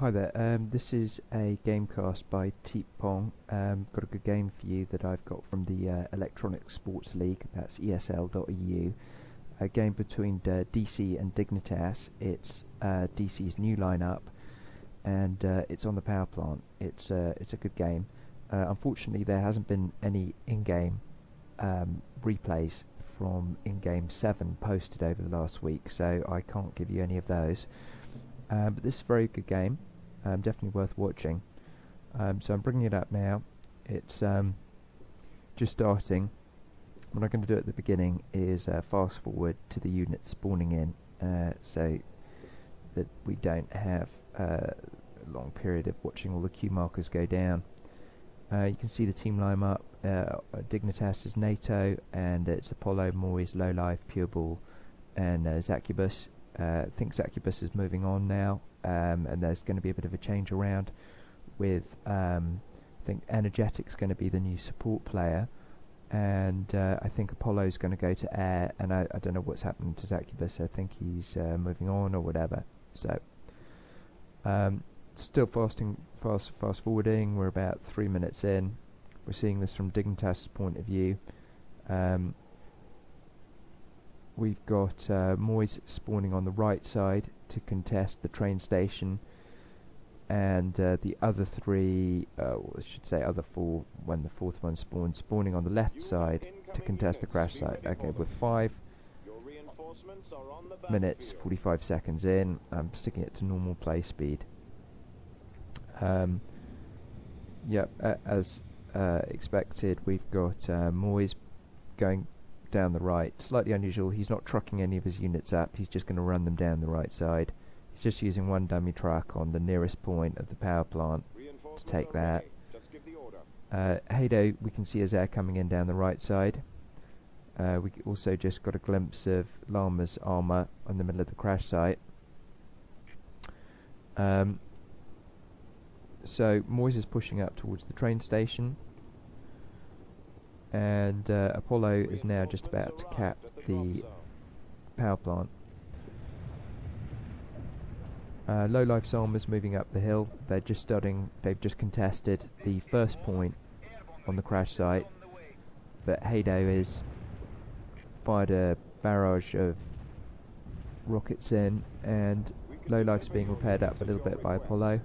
Hi there, this is a gamecast by Tetepong. Got a good game for you that I've got from the Electronic Sports League, that's ESL.eu. A game between DC and Dignitas. It's DC's new lineup, and it's on the power plant. It's a good game. Unfortunately, there hasn't been any in-game replays from in-game 7 posted over the last week, so I can't give you any of those. But this is a very good game, definitely worth watching. So I'm bringing it up now. It's just starting. What I'm going to do at the beginning is fast forward to the units spawning in, so that we don't have a long period of watching all the queue markers go down. You can see the team line up. Dignitas is NATO, and it's Apollo, Moyes, Lowlife, Pureball, and Zacubus. I think Zacubus is moving on now, and there's going to be a bit of a change around with, I think Energetic's going to be the new support player, and I think Apollo's going to go to air, and I don't know what's happening to Zacubus. I think he's moving on or whatever. So still fast forwarding. We're about 3 minutes in. We're seeing this from Dignitas' point of view. We've got Moyes spawning on the right side to contest the train station, and the other three, I should say other four, when the fourth one spawning on the left side to contest the crash site. Okay, we're 5 minutes 45 seconds in. I'm sticking it to normal play speed. As expected, we've got Moyes going down the right. Slightly unusual, he's not trucking any of his units up, he's just going to run them down the right side. He's just using one dummy truck on the nearest point of the power plant to take that. Hado, we can see his air coming in down the right side. We also just got a glimpse of Llama's armour on the middle of the crash site. So Moyes is pushing up towards the train station, and Apollo is now just about to cap the power plant. Lowlife's armor's moving up the hill. They've just contested the first point on the crash site, but Hado is fired a barrage of rockets in, and Lowlife's being repaired up a little bit by Apollo.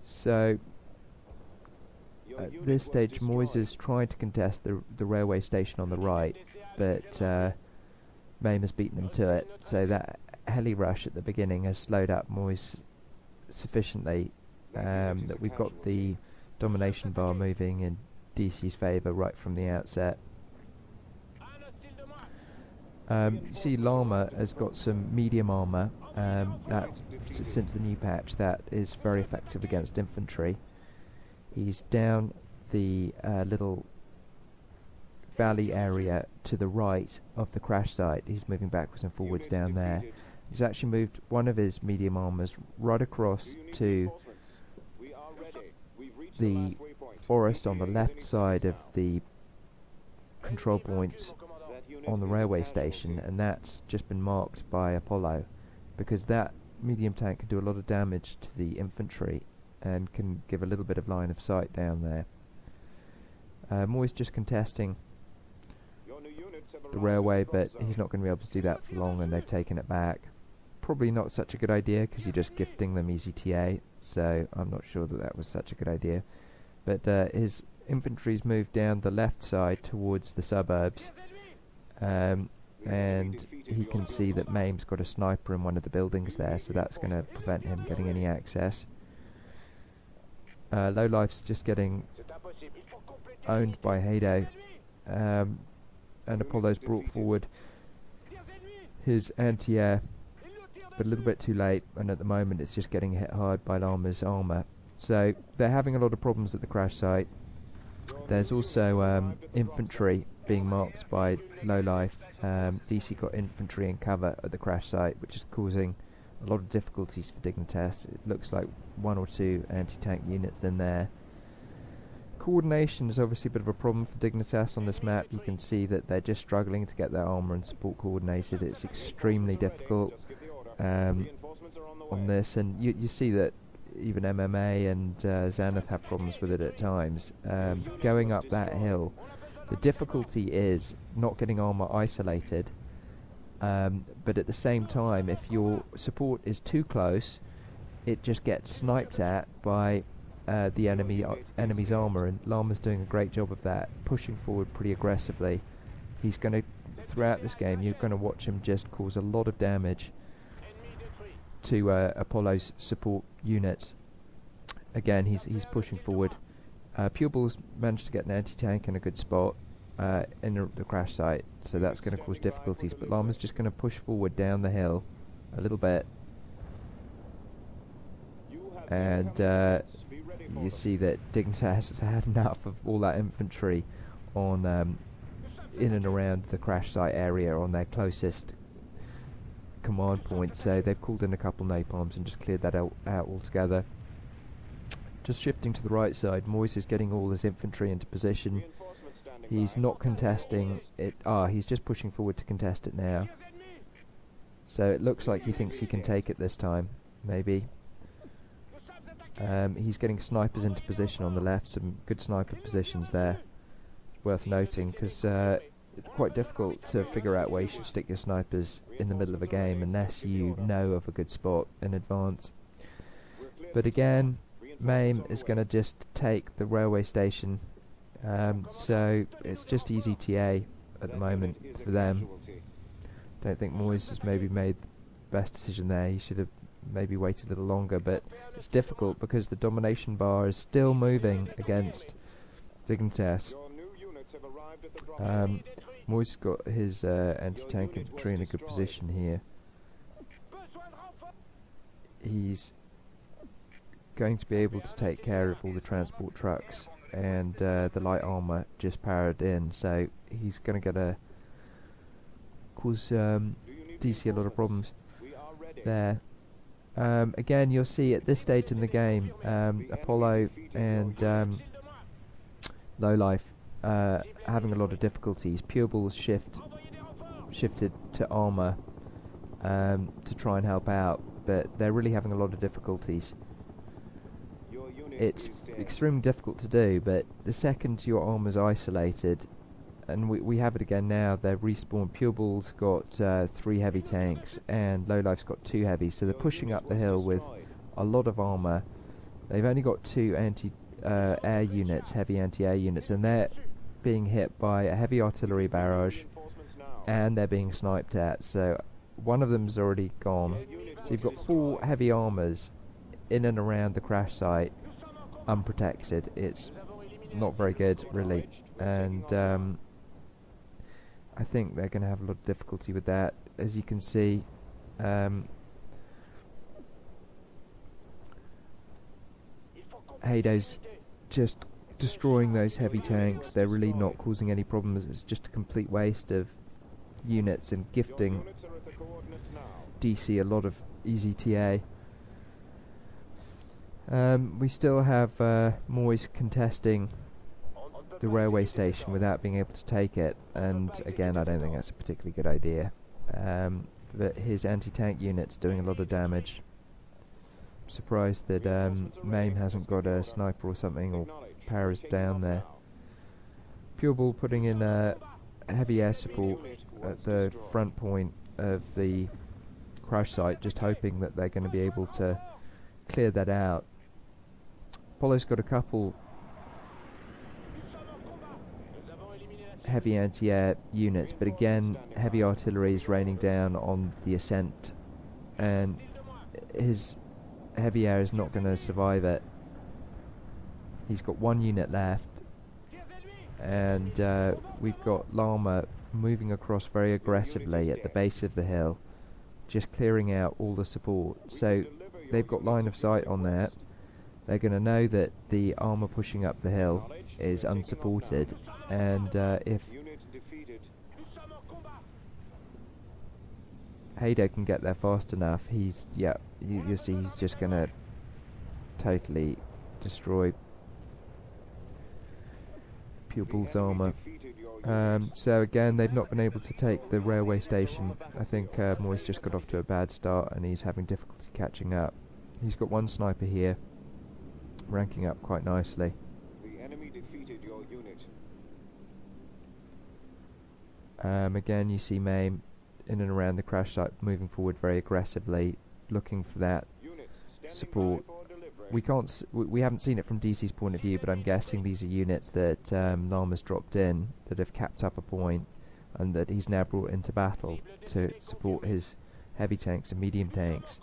So at this stage, Moyes is trying to contest the railway station on the right, but Mame has beaten him to it. So that heli rush at the beginning has slowed up Moyes sufficiently that we've got the domination bar moving in DC's favour right from the outset. You see Llama has got some medium armour, that since the new patch, that is very effective against infantry. He's down the little valley area to the right of the crash site. He's moving backwards and forwards down there. He's actually moved one of his medium armors right across to the forest on the left side of the control points on the railway station, and that's just been marked by Apollo, because that medium tank can do a lot of damage to the infantry and can give a little bit of line of sight down there. Moyes just contesting the railway, but he's not going to be able to do that for long, and they've taken it back. Probably not such a good idea, because you're just gifting them easy TA, so I'm not sure that was such a good idea. But his infantry's moved down the left side towards the suburbs, and he can see that Mame's got a sniper in one of the buildings there, so that's going to prevent him getting any access. Lowlife's just getting owned by Hado, and Apollo's brought forward his anti-air, but a little bit too late, and at the moment it's just getting hit hard by Llama's armour. So they're having a lot of problems at the crash site. There's also infantry being marked by Lowlife. DC got infantry in cover at the crash site, which is causing a lot of difficulties for Dignitas. It looks like 1 or 2 anti-tank units in there. Coordination is obviously a bit of a problem for Dignitas on this map. You can see that they're just struggling to get their armour and support coordinated. It's extremely difficult. on this, and you see that even MMA and Xanath have problems with it at times. Going up that hill, the difficulty is not getting armor isolated, but at the same time, if your support is too close, it just gets sniped at by the enemy's armor, and Llama's doing a great job of that, pushing forward pretty aggressively. He's going to, throughout this game, you're going to watch him just cause a lot of damage to Apollo's support units. Again, he's pushing forward. Pureball's managed to get an anti-tank in a good spot in the crash site, so that's going to cause difficulties, but Llama's just going to push forward down the hill a little bit, and you see that Dignitas has had enough of all that infantry on in and around the crash site area on their closest command point, so they've called in a couple napalms and just cleared that out altogether. Just shifting to the right side, Moyes is getting all his infantry into position. He's not contesting it. He's just pushing forward to contest it now. So it looks like he thinks he can take it this time, maybe. He's getting snipers into position on the left, some good sniper positions there. Worth noting, because it's quite difficult to figure out where you should stick your snipers in the middle of a game unless you know of a good spot in advance. But again, MAME is going to just take the railway station, so it's just easy TA at the moment for them. Don't think Moyes has maybe made the best decision there. He should have maybe waited a little longer, but it's difficult because the domination bar is still moving against Dignitas. Moyes got his anti-tank infantry in a good position here. He's going to be able to take care of all the transport trucks and the light armor just powered in, so he's going to cause DC a lot of problems there. Again, you'll see at this stage in the game, Apollo and Lowlife having a lot of difficulties. Pureball's shifted to armor to try and help out, but they're really having a lot of difficulties. It's extremely difficult to do, but the second your armor's isolated, and we have it again now, they're respawned. Pureball's got 3 heavy tanks and Lowlife's got 2 heavy, so they're pushing up the hill with a lot of armor. They've only got 2 anti-air units, heavy anti-air units, and they're being hit by a heavy artillery barrage and they're being sniped at, so one of them's already gone. So you've got 4 heavy armors in and around the crash site unprotected. It's not very good, really, and I think they're going to have a lot of difficulty with that. As you can see, Hado's just destroying those heavy tanks. They're really not causing any problems. It's just a complete waste of units and gifting DC a lot of easy TA. We still have Moyes contesting the railway station without being able to take it, and again, I don't think that's a particularly good idea. But his anti-tank unit's doing a lot of damage. I'm surprised that MAME hasn't got a sniper or something, or powers down there. Pureball putting in heavy air support at the front point of the crash site, just hoping that they're going to be able to clear that out. Apollo's got a couple heavy anti-air units, but again, heavy artillery is raining down on the ascent, and his heavy air is not going to survive it. He's got 1 unit left, and we've got Llama moving across very aggressively at the base of the hill, just clearing out all the support. So they've got line of sight on that. They're going to know that the armor pushing up the hill is unsupported, and if Hado can get there fast enough, you see he's just going to totally destroy Pureball's armor. So again, they've not been able to take the railway station. I think Moyes just got off to a bad start and he's having difficulty catching up. He's got one sniper here, ranking up quite nicely. The enemy defeated your unit. Again, you see Mame in and around the crash site, moving forward very aggressively, looking for that support. We haven't seen it from DC's point of view, but I'm guessing these are units that Llama's dropped in that have capped up a point, and that he's now brought into battle to support his heavy tanks and medium tanks.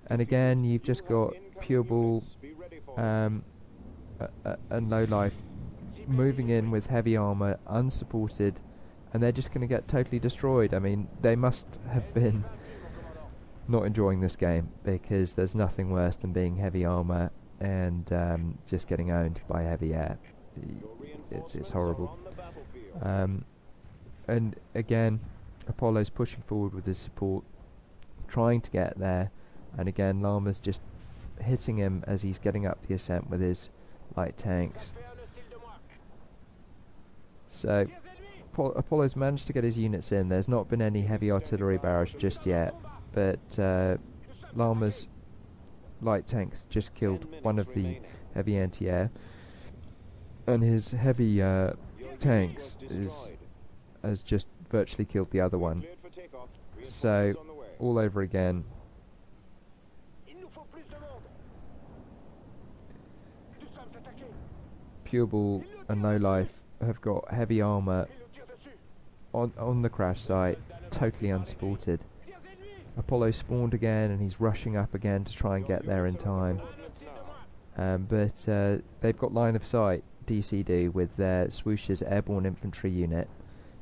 And again, you've just got Pure Ball and Low Life moving in with heavy armour, unsupported, and they're just going to get totally destroyed. I mean, they must have been not enjoying this game, because there's nothing worse than being heavy armour and just getting owned by heavy air. It's horrible. And again, Apollo's pushing forward with his support, trying to get there, and again Llama's just hitting him as he's getting up the ascent with his light tanks. So Apollo's managed to get his units in. There's not been any heavy artillery barrage just yet, but Llama's light tanks just killed one of the heavy anti-air, and his heavy tanks has just virtually killed the other one. So all over again. Pure Ball and Low Life have got heavy armour on the crash site, totally unsupported. Apollo spawned again and he's rushing up again to try and get there in time. But they've got line of sight, DC do, with their Swoosh's airborne infantry unit.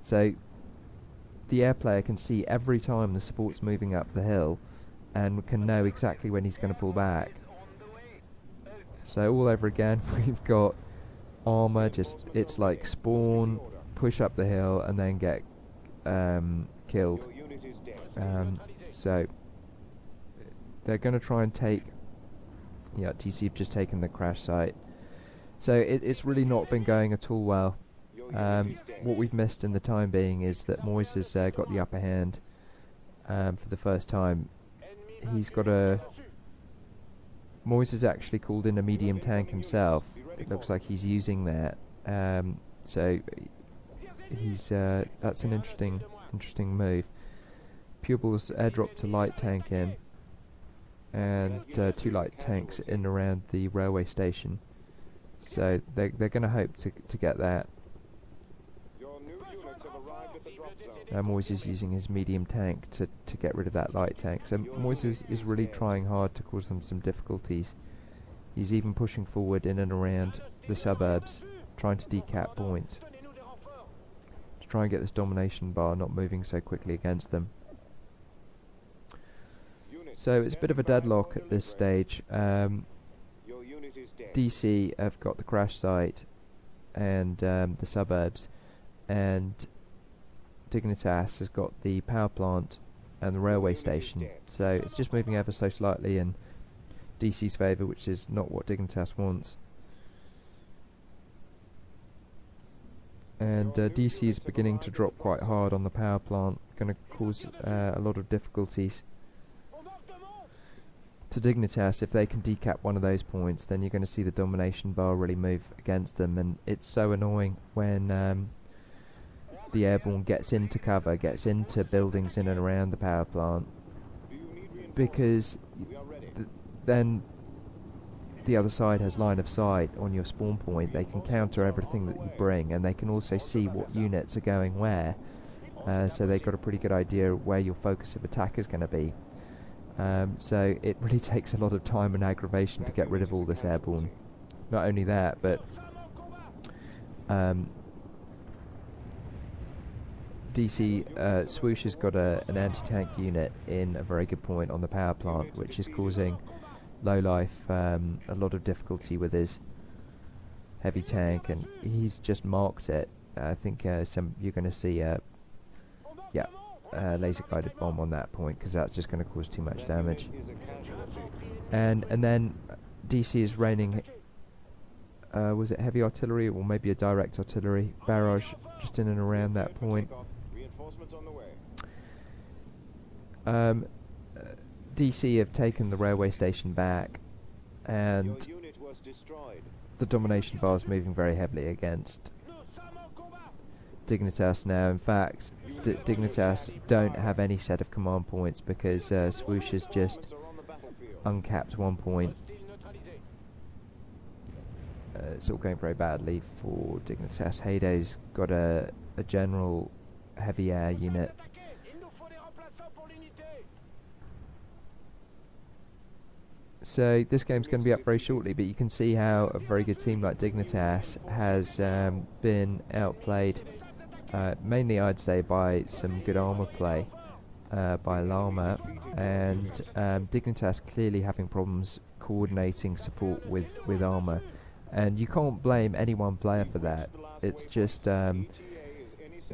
So the air player can see every time the support's moving up the hill and can know exactly when he's going to pull back. So all over again, we've got armour, it's like spawn, push up the hill and then get killed. So they're going to try and take... Yeah, DC have just taken the crash site. So it's really not been going at all well. What we've missed in the time being is that Moyes has got the upper hand for the first time. Moyes has actually called in a medium tank himself. It looks like he's using that. So he's that's an interesting move. Pure Ball's airdropped a light tank in, and 2 light tanks in around the railway station. So they're going to hope to get that. Moyes is using his medium tank to get rid of that light tank. So Moyes is really trying hard to cause them some difficulties. He's even pushing forward in and around the suburbs, trying to decap points, to try and get this domination bar not moving so quickly against them. So it's a bit of a deadlock at this stage. DC have got the crash site and the suburbs, and Dignitas has got the power plant and the railway station. So it's just moving ever so slightly in DC's favour, which is not what Dignitas wants. And DC is beginning to drop quite hard on the power plant, going to cause a lot of difficulties to Dignitas. If they can decap one of those points, then you're going to see the domination bar really move against them, and it's so annoying when the airborne gets into cover, gets into buildings in and around the power plant, because then the other side has line of sight on your spawn point. They can counter everything that you bring, and they can also see what units are going where, so they've got a pretty good idea of where your focus of attack is going to be. So it really takes a lot of time and aggravation to get rid of all this airborne. Not only that, but DC Swoosh has got an anti-tank unit in a very good point on the power plant, which is causing Low Life a lot of difficulty with his heavy tank, and he's just marked it. I think you're going to see laser guided bomb on that point, because that's just going to cause too much damage. And then DC is raining was it heavy artillery or maybe a direct artillery barrage just in and around that point. DC have taken the railway station back, and the domination bar is moving very heavily against Dignitas now. In fact, Dignitas don't have any set of command points because Swoosh has just uncapped 1 point. It's all going very badly for Dignitas. Hayday's got a general heavy air unit. So this game's going to be up very shortly, but you can see how a very good team like Dignitas has been outplayed, mainly I'd say by some good armour play by Llama, and Dignitas clearly having problems coordinating support with armour, and you can't blame any one player for that. It's just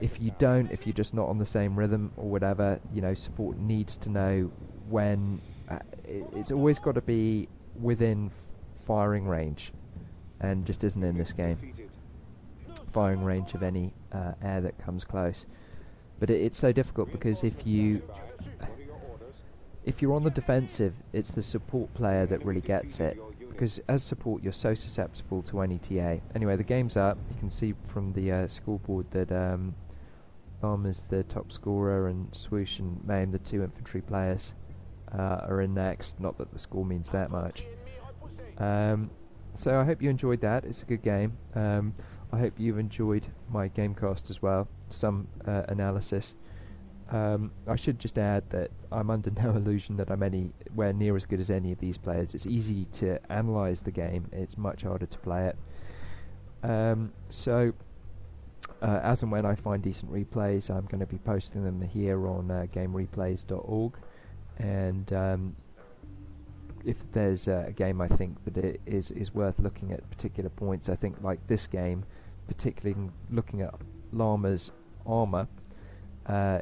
if you're just not on the same rhythm or whatever, support needs to know when. It's always got to be within firing range, and just isn't in this game. Firing range of any air that comes close. But it's so difficult because if you're on the defensive, it's the support player that really gets it. Because as support, you're so susceptible to any TA. Anyway, the game's up. You can see from the scoreboard that Armor's the top scorer, and Swoosh and Mayhem, the 2 infantry players, are in next. Not that the score means that much. So I hope you enjoyed that. It's a good game. I hope you've enjoyed my gamecast as well. Some analysis. I should just add that I'm under no illusion that I'm anywhere near as good as any of these players. It's easy to analyse the game. It's much harder to play it. So as and when I find decent replays, I'm going to be posting them here on gamereplays.org. And if there's a game I think that it is worth looking at particular points, I think like this game, particularly looking at Llama's armour,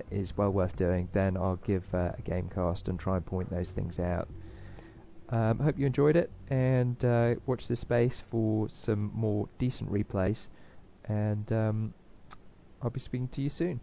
is well worth doing, then I'll give a gamecast and try and point those things out. Hope you enjoyed it, and watch this space for some more decent replays, and I'll be speaking to you soon.